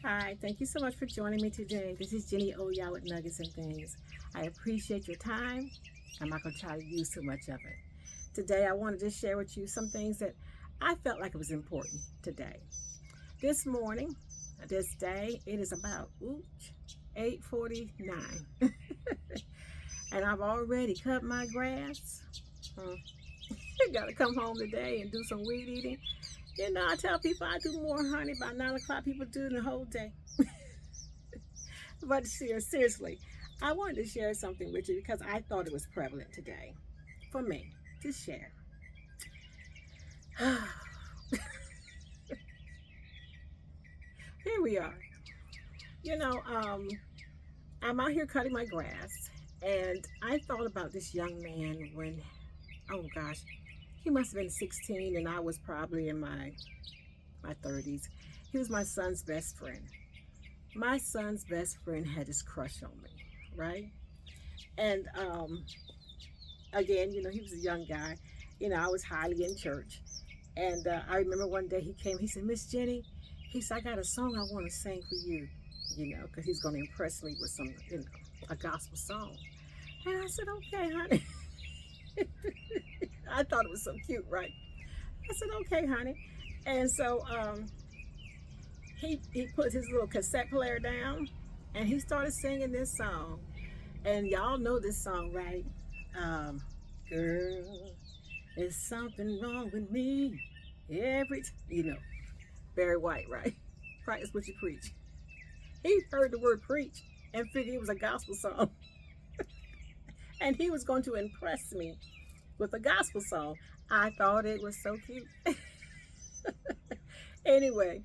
Hi, thank you so much for joining me today. This is Jenny Oya with Nuggets and Things. I appreciate your time. I'm not going to try to use too much of it. Today, I wanted to share with you some things that I felt like it was important today. This morning, this day, it is about 8:49, and I've already cut my grass. Uh, I got to come home today and do some weed eating. You know, I tell people I do more honey by 9 o'clock. People do the whole day. But seriously, I wanted to share something with you because I thought it was prevalent today for me to share. Here we are. You know, I'm out here cutting my grass, and I thought about this young man when, oh gosh, he must have been 16, and I was probably in my 30s. He was my son's best friend. My son's best friend had his crush on me, right? And again, he was a young guy. I was highly in church. And I remember one day he came, he said, Miss Jenny, he said, I got a song I want to sing for you, because he's going to impress me with some, a gospel song. And I said, okay, honey. I thought it was so cute, right? I said, okay, honey. And so he put his little cassette player down and he started singing this song. And y'all know this song, right? Um, Girl, there's something wrong with me. Barry White, right? Practice what you preach. He heard the word preach and figured it was a gospel song. And he was going to impress me with a gospel song. I thought it was so cute. Anyway,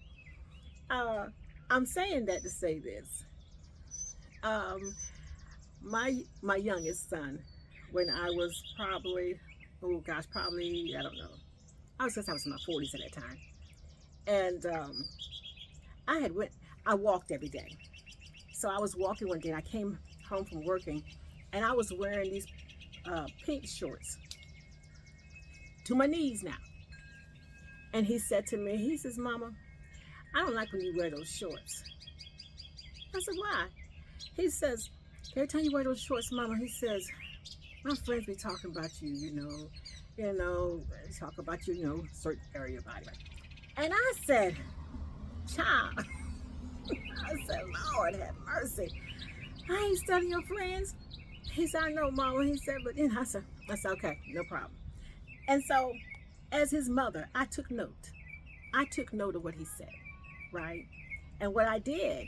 uh, I'm saying that to say this. Um, my youngest son, when I was probably, oh gosh, probably, I don't know. I was in my 40s at that time. And I had went, I walked every day. So I was walking one day and I came home from working and I was wearing these pink shorts to my knees now. And he said to me, he says, Mama, I don't like when you wear those shorts. I said, why? He says, every time you wear those shorts, Mama, he says, my friends be talking about you, talk about you, certain area of your body. And I said, child, I said, Lord have mercy. I ain't studying your friends. He said, I know, Mama. He said, but then I said, okay, no problem. And so, as his mother, I took note. I took note of what he said, right? And what I did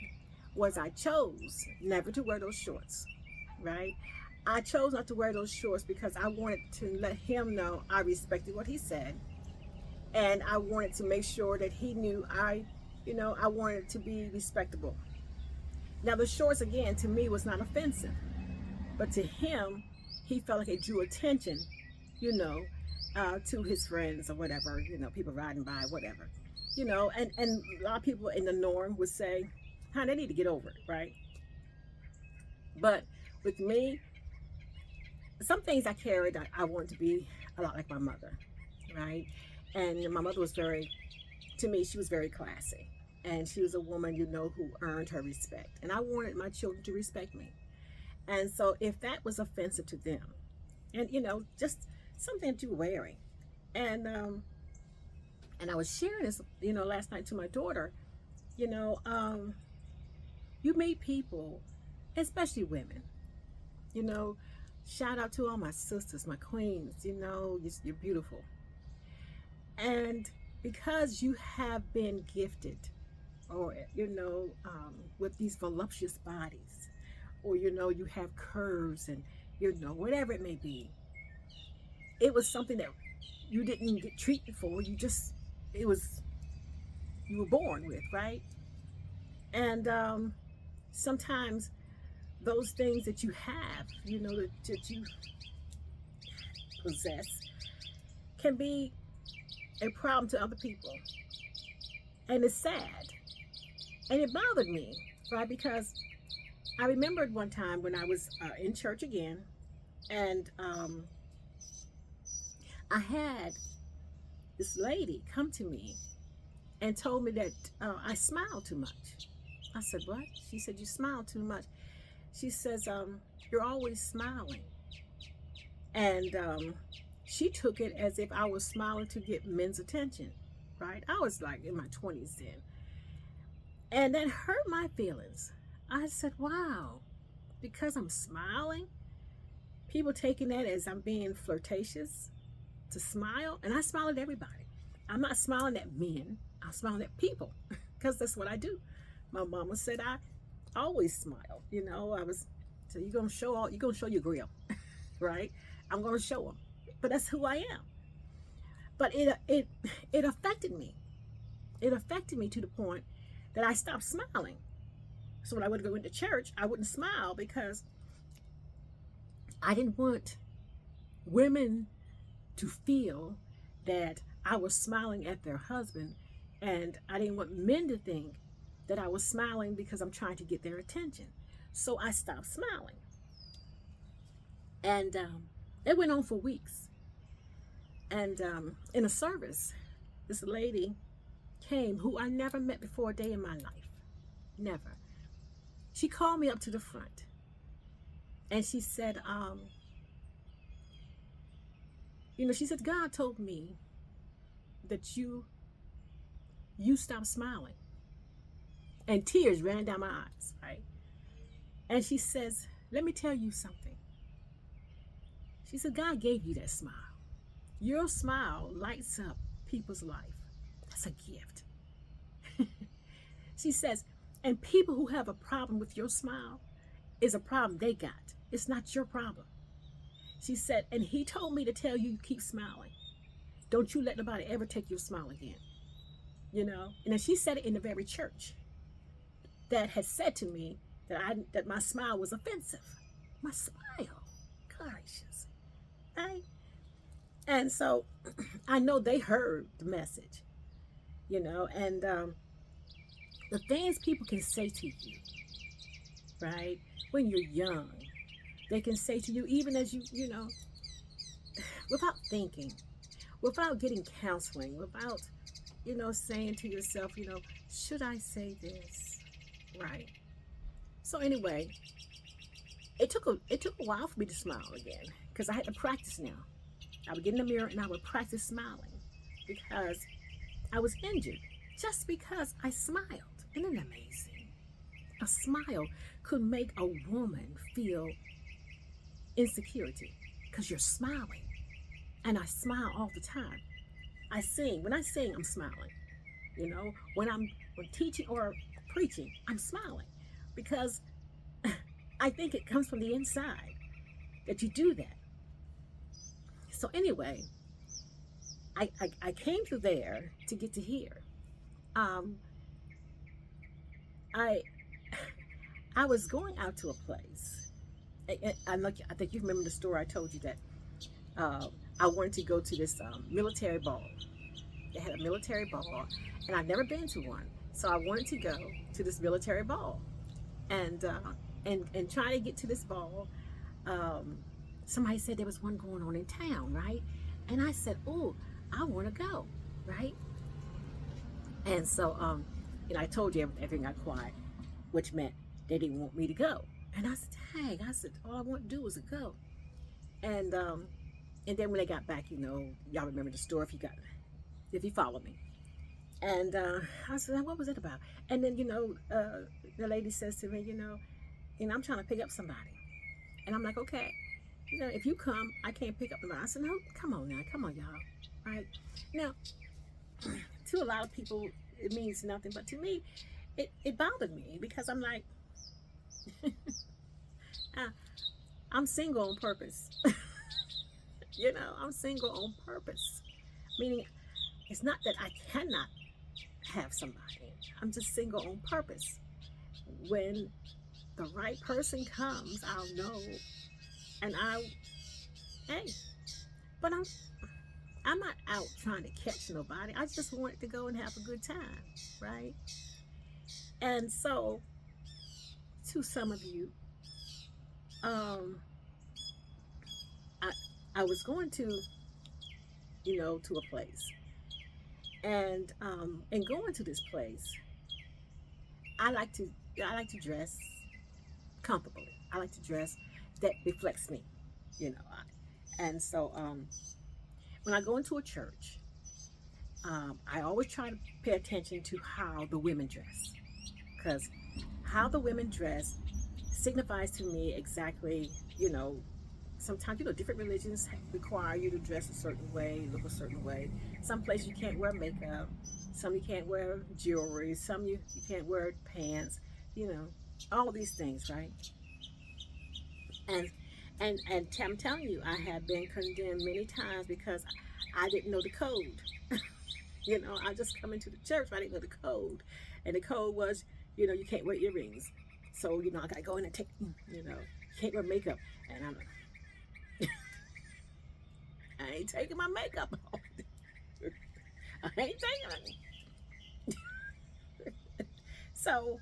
was I chose never to wear those shorts, right? I chose not to wear those shorts because I wanted to let him know I respected what he said. And I wanted to make sure that he knew I wanted to be respectable. Now, the shorts, again, to me was not offensive. But to him, he felt like it drew attention, you know, to his friends or whatever, people riding by, whatever. And a lot of people in the norm would say, huh, they need to get over it, right? But with me, some things I carried, I wanted to be a lot like my mother, right? And my mother was to me, she was very classy. And she was a woman, who earned her respect. And I wanted my children to respect me. And so if that was offensive to them, and just something that you're wearing, and and I was sharing this, last night to my daughter, you know, um, you meet people, especially women, you know, shout out to all my sisters, my queens, you're beautiful, and because you have been gifted, or with these voluptuous bodies, or you have curves and whatever it may be, it was something that you didn't get treated for. It was, you were born with, right? And sometimes those things that you have, that you possess, can be a problem to other people. And it's sad. And it bothered me, right? Because I remembered one time when I was in church again, and I had this lady come to me and told me that I smiled too much. I said, what? She said, you smile too much. She says, you're always smiling. And she took it as if I was smiling to get men's attention, right? I was like in my 20s then. And that hurt my feelings. I said, wow, because I'm smiling, people taking that as I'm being flirtatious to smile. And I smile at everybody. I'm not smiling at men, I'm smiling at people because that's what I do. My mama said I always smile. You know, I was, so you're gonna show your grill, right? I'm gonna show them. But that's who I am. But it affected me. It affected me to the point that I stopped smiling. So when I would go into church, I wouldn't smile because I didn't want women to feel that I was smiling at their husband, and I didn't want men to think that I was smiling because I'm trying to get their attention. So I stopped smiling. And it went on for weeks. And in a service, this lady came who I never met before a day in my life. Never. She called me up to the front and she said, she said, God told me that you stopped smiling. And tears ran down my eyes, right? And she says, let me tell you something. She said, God gave you that smile. Your smile lights up people's life. That's a gift. She says, and people who have a problem with your smile is a problem they got. It's not your problem. She said, and he told me to tell you keep smiling. Don't you let nobody ever take your smile again. And then she said it in the very church that had said to me that my smile was offensive. My smile. Gracious. Right? And so I know they heard the message, and the things people can say to you, right? When you're young, they can say to you, even as without thinking, without getting counseling, without, saying to yourself, should I say this? Right. So anyway, it took a while for me to smile again because I had to practice now. I would get in the mirror and I would practice smiling because I was injured just because I smiled. Isn't it amazing? A smile could make a woman feel insecurity because you're smiling. And I smile all the time. I sing. When I sing, I'm smiling. When teaching or preaching, I'm smiling because I think it comes from the inside that you do that. So anyway, I came through there to get to here. I I was going out to a place. I think you remember the story I told you that I wanted to go to this military ball. They had a military ball, and I've never been to one, so I wanted to go to this military ball. And trying to get to this ball, somebody said there was one going on in town, right? And I said, oh, I want to go, right? And so, I told you everything got quiet, which meant they didn't want me to go. And I said, dang, all I want to do is to go. And then when they got back, y'all remember the story if you follow me. And I said, what was it about? And then, the lady says to me, I'm trying to pick up somebody. And I'm like, okay, if you come, I can't pick up somebody. I said, no, come on now, come on, y'all. Right? Now, to a lot of people, it means nothing, but to me, it bothered me because I'm like, I'm single on purpose. I'm single on purpose. Meaning, it's not that I cannot have somebody. I'm just single on purpose. When the right person comes, I'll know. And hey, but I'm not out trying to catch nobody. I just wanted to go and have a good time, right? And so, to some of you, I was going to, to a place, and going to this place, I like to I like to dress comfortably. I like to dress that reflects me, you know. And so when I go into a church, I always try to pay attention to how the women dress, because how the women dress signifies to me exactly, you know, sometimes, you know, different religions require you to dress a certain way, look a certain way. Some places you can't wear makeup, some you can't wear jewelry, some you can't wear pants, you know, all these things, right? And and I'm telling you, I have been condemned many times because I didn't know the code. You know, I just come into the church, but I didn't know the code, and the code was, you know, you can't wear earrings. So you know, I gotta go in and take, you know, you can't wear makeup, and I ain't taking my makeup off. I ain't taking it. So,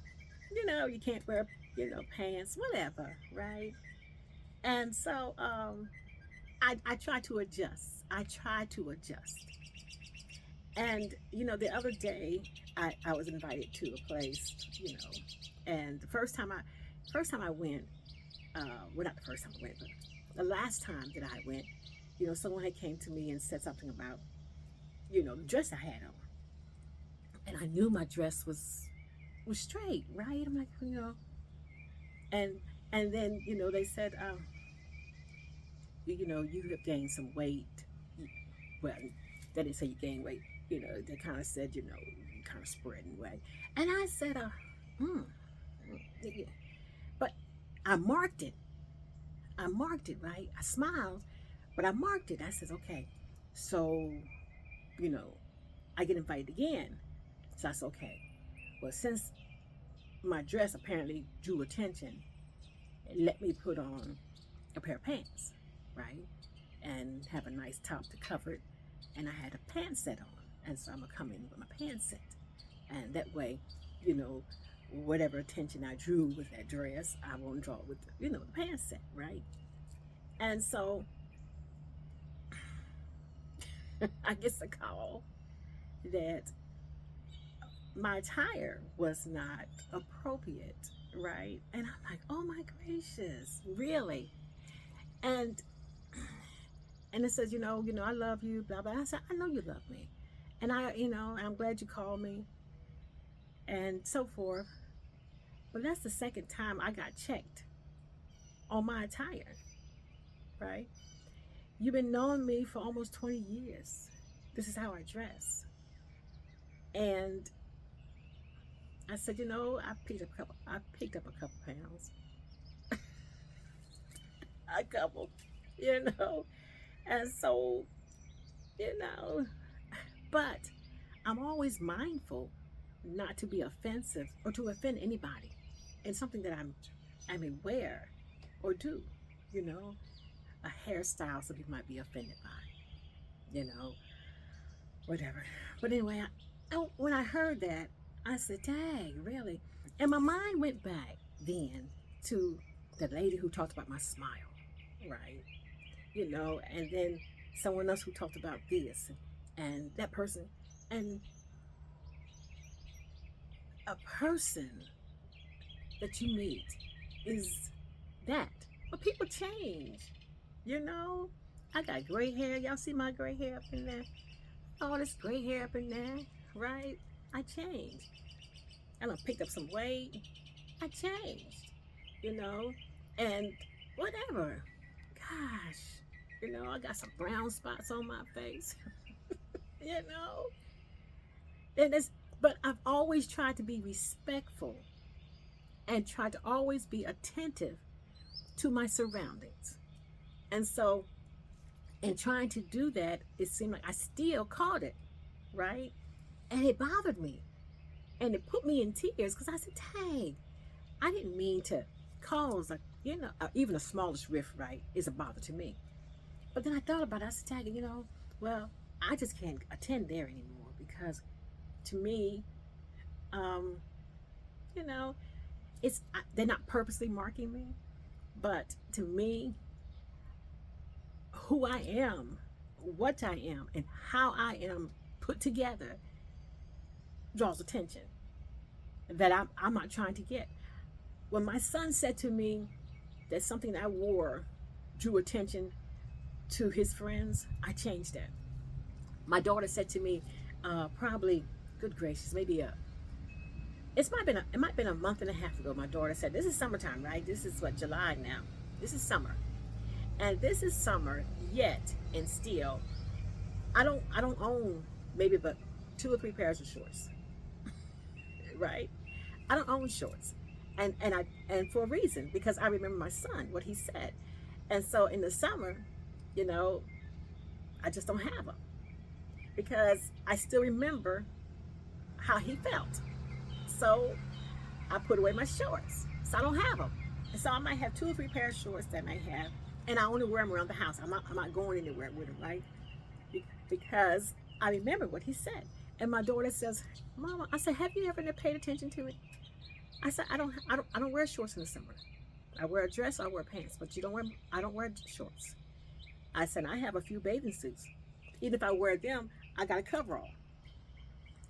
you know, you can't wear, you know, pants, whatever, right? And so, I try to adjust. I try to adjust. And you know, the other day, I was invited to a place, you know, and the first time I went, well, not the first time I went, but the last time that I went, you know, someone had came to me and said something about, you know, the dress I had on, and I knew my dress was straight, right? I'm like, you know, and and then you know they said, you know, you have gained some weight. Well, they didn't say you gained weight. You know, they kind of said, you know, you kind of spreading weight. And I said, hmm. Yeah. But I marked it. I marked it, right? I smiled, but I marked it. I says, okay. So, you know, I get invited again. So I said, okay. Well, since my dress apparently drew attention, let me put on a pair of pants, right? And have a nice top to cover it. And I had a pants set on. And so I'm going to come in with my pants set. And that way, you know, whatever attention I drew with that dress, I won't draw it with, the, you know, the pants set, right? And so I get a call that my attire was not appropriate, right? And I'm like, oh my gracious, really? And and it says, you know, I love you, blah blah. I said, I know you love me, and I, you know, I'm glad you called me, and so forth. But that's the second time I got checked on my attire, right? You've been knowing me for almost 20 years. This is how I dress. And I said, you know, I picked up a couple pounds. A couple, you know. And so, you know, but I'm always mindful not to be offensive or to offend anybody in something that I may wear or do, you know. A hairstyle some people might be offended by, you know, whatever. But anyway, when I heard that, I said, dang, really? And my mind went back then to the lady who talked about my smile, right? You know, and then someone else who talked about this and that person. And a person that you meet is that. But people change, you know? I got gray hair. Y'all see my gray hair up in there? All this gray hair up in there, right? I changed. And I picked up some weight. I changed, you know? And whatever. Gosh, you know, I got some brown spots on my face, you know? And it's, but I've always tried to be respectful and tried to always be attentive to my surroundings. And so, in trying to do that, it seemed like I still caught it, right? And it bothered me. And it put me in tears because I said, dang, I didn't mean to cause a, you know, even the smallest rift, right, is a bother to me. But then I thought about it. I said, Tag, you know, well, I just can't attend there anymore because to me, um, you know, they're not purposely marking me, but to me, who I am, what I am, and how I am put together draws attention. that I'm not trying to get. When my son said to me that something I wore drew attention to his friends, I changed that. My daughter said to me, probably, good gracious, maybe it might have been a month and a half ago. My daughter said, "This is summertime, right? This is what, July now. This is summer, and this is summer yet, and still, I don't own maybe but 2 or 3 pairs of shorts, right? I don't own shorts, and for a reason, because I remember my son, what he said, and so in the summer, you know, I just don't have them because I still remember how he felt. So I put away my shorts, so I don't have them, and so I might have 2 or 3 pairs of shorts that I may have, and I only wear them around the house. I'm not going anywhere with them, right? Because I remember what he said. And my daughter says, "Mama," I said, "Have you ever paid attention to it?" I said, I don't wear shorts in the summer. I wear a dress, I wear pants, but I don't wear shorts." I said, "I have a few bathing suits. Even if I wear them, I got a coverall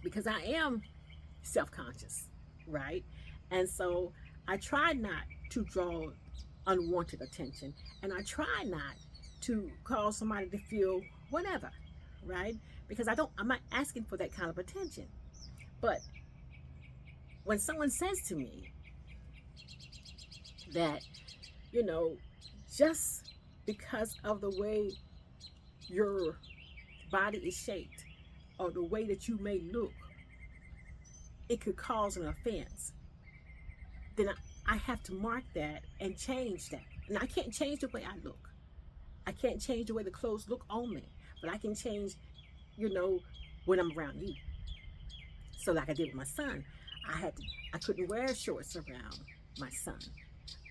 because I am self-conscious, right?" And so I try not to draw unwanted attention, and I try not to cause somebody to feel whatever, right? Because I'm not asking for that kind of attention. But when someone says to me that, you know, just because of the way your body is shaped or the way that you may look, it could cause an offense, then I have to mark that and change that. And I can't change the way I look. I can't change the way the clothes look on me, but I can change, you know, when I'm around you. So like I did with my son, I couldn't wear shorts around my son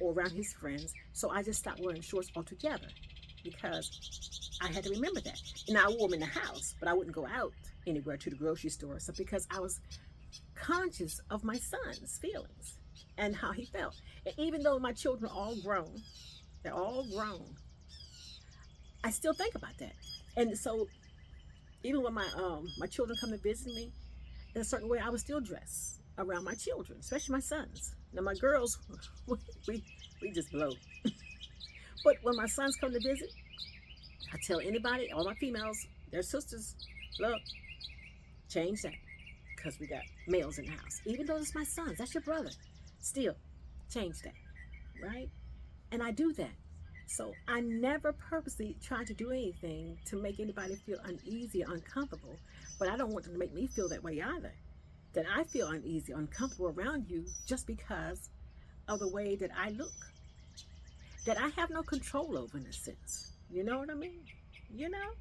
or around his friends, so I just stopped wearing shorts altogether because I had to remember that. And I wore them in the house, but I wouldn't go out anywhere to the grocery store, so because I was conscious of my son's feelings and how he felt. And even though my children are all grown, they're all grown, I still think about that. And so even when my children come to visit me, in a certain way, I would still dress around my children, especially my sons. Now my girls, we just blow. But when my sons come to visit, I tell anybody, all my females, their sisters, look, change that, because we got males in the house. Even though it's my sons, that's your brother. Still, change that, right? And I do that. So I never purposely try to do anything to make anybody feel uneasy or uncomfortable, but I don't want them to make me feel that way either. That I feel uneasy or uncomfortable around you just because of the way that I look. That I have no control over, in a sense. You know what I mean? You know?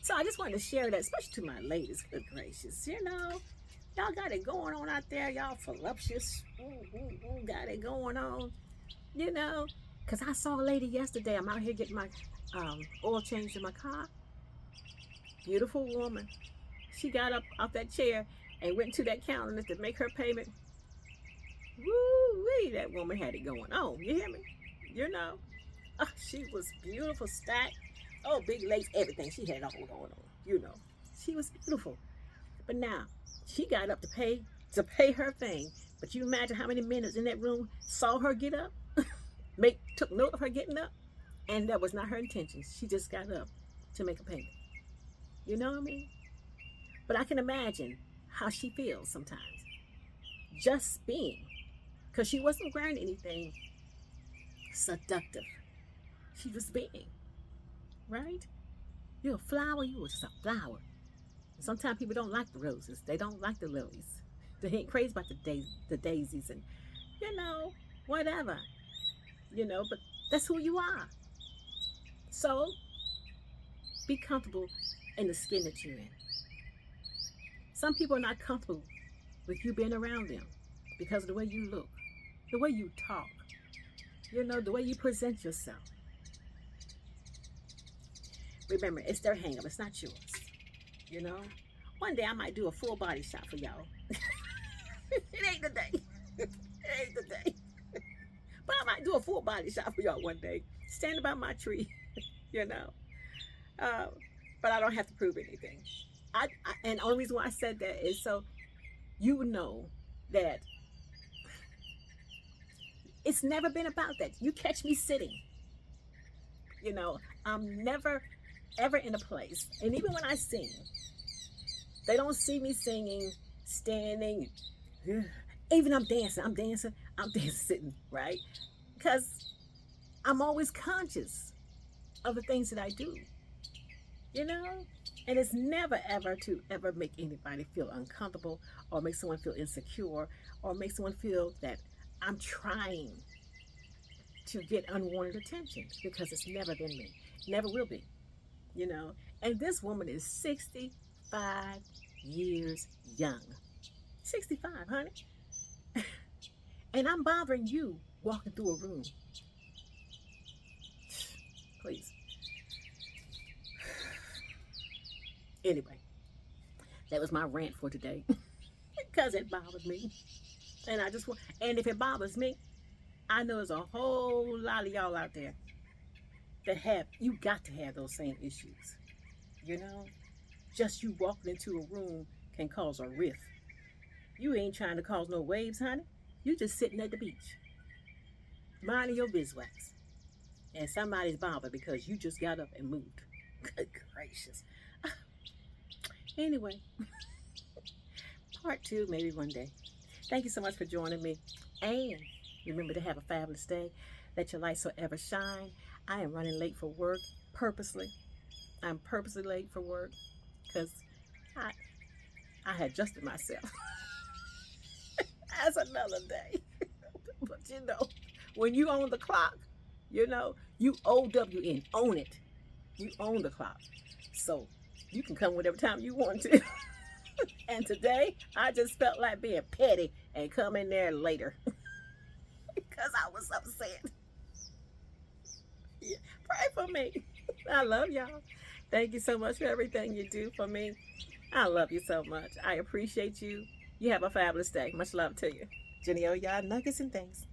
So I just wanted to share that, especially to my ladies, good gracious. You know, y'all got it going on out there. Y'all voluptuous. Got it going on. You know, because I saw a lady yesterday. I'm out here getting my oil changed in my car. Beautiful woman. She got up off that chair and went to that counter to make her payment. Woo-wee, that woman had it going on. You hear me? You know? Oh, she was beautiful, stacked. Oh, big legs, everything. She had it all going on. You know. She was beautiful. But now, she got up to pay her thing. But you imagine how many minutes in that room saw her get up? Took note of her getting up, and that was not her intention. She just got up to make a payment. You know what I mean? But I can imagine how she feels sometimes, just being, because she wasn't wearing anything seductive. She was being, right? You're a flower. You were just a flower. And sometimes people don't like the roses. They don't like the lilies. They ain't crazy about the daisies and, you know, whatever. You know, but that's who you are. So be comfortable in the skin that you're in. Some people are not comfortable with you being around them because of the way you look, the way you talk, you know, the way you present yourself. Remember, it's their hang up, it's not yours. You know? One day I might do a full body shot for y'all. It ain't the day. It ain't the day. But I might do a full body shot for y'all one day. Stand by my tree, you know. But I don't have to prove anything. And the only reason why I said that is so you know that it's never been about that. You catch me sitting, you know, I'm never ever in a place. And even when I sing, they don't see me singing, standing. Even I'm dancing sitting, right? Because I'm always conscious of the things that I do, you know? And it's never ever to ever make anybody feel uncomfortable or make someone feel insecure or make someone feel that I'm trying to get unwanted attention because it's never been me. Never will be, you know? And this woman is 65 years young. 65, honey. And I'm bothering you walking through a room. Please. Anyway, that was my rant for today because it bothers me. And I just want, and if it bothers me, I know there's a whole lot of y'all out there that have, you got to have those same issues. You know, just you walking into a room can cause a rift. You ain't trying to cause no waves, honey. You just sitting at the beach, minding your beeswax, and somebody's bothered because you just got up and moved. Good gracious. Anyway, part two, maybe one day. Thank you so much for joining me. And remember to have a fabulous day. Let your light so ever shine. I am running late for work purposely. I'm purposely late for work because I had adjusted myself. That's another day. But you know, when you own the clock, you know, you OWN, own it. You own the clock. So you can come whatever time you want to. And today, I just felt like being petty and come in there later. Because I was upset. Yeah, pray for me. I love y'all. Thank you so much for everything you do for me. I love you so much. I appreciate you. You have a fabulous day. Much love to you. Jenny O, y'all nuggets and things.